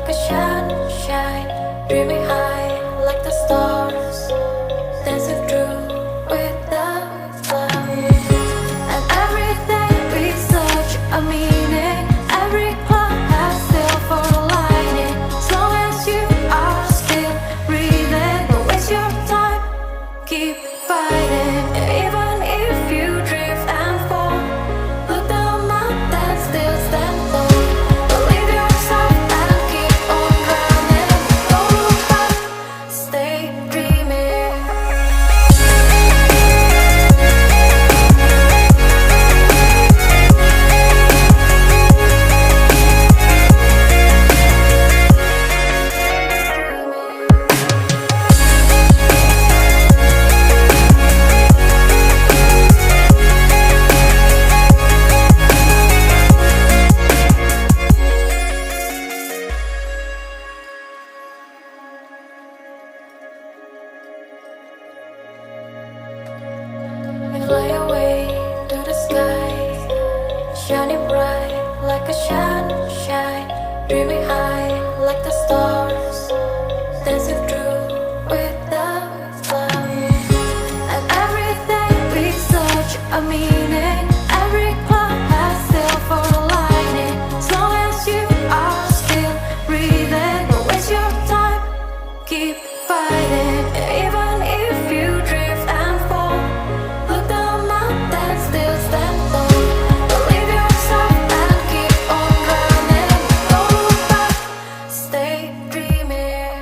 like a sunshine, dreaming high like the stars, dancing through with the clouds. And everything we search a meaning, every cloud has silver lining. As long as you are still breathing, don't waste your time, keep fighting. Even if you drift and fall, look down and still stand tall. Believe yourself and keep on running. Don't look back, stay dreaming. Fly away to the sky, shining bright like a sunshine, dreaming high like the stars, dancing through with the clouds. And everything we search a meaning, every cloud has silver lining. As long as you are still breathing, don't waste your time, keep fighting. Even if you drift and fall, look down and still stand tall. Believe yourself and keep on running. Don't look back, stay dreaming.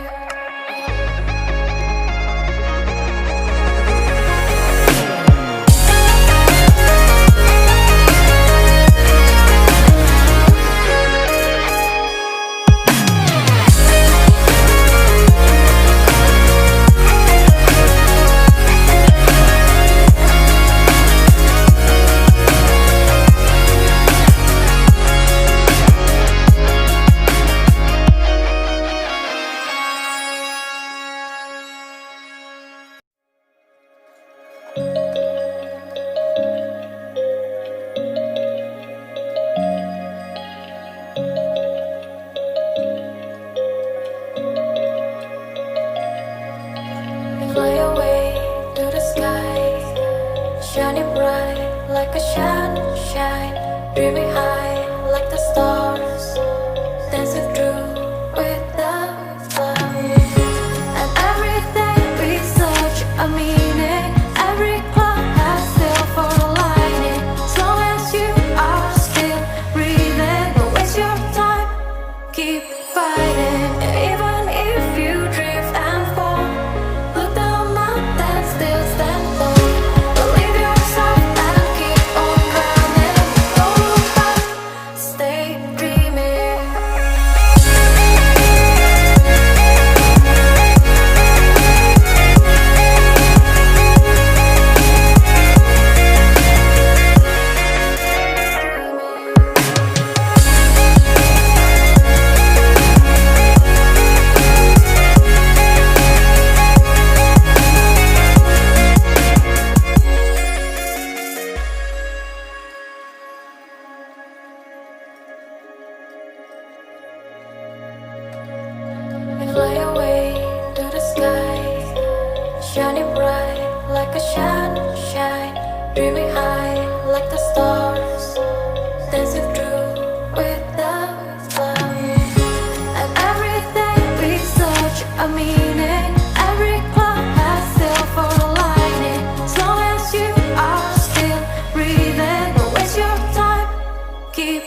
Fly away to the sky, shining bright like a sunshine, dreaming high like the stars, dancing through with the clouds. And everything we search a meaning, every cloud has silver lining. As long as you are still breathing, don't waste your time, keep fighting. Even if you drift and fall, look down and still stand tall. Believe yourself and keep on running. Don't look back, stay dreaming. Fly away to the sky, shining bright like a sunshine, dreaming high like the stars, dancing through with the clouds. And everything we search a meaning, every cloud has silver lining. As long as you are still breathing, don't waste your time, keep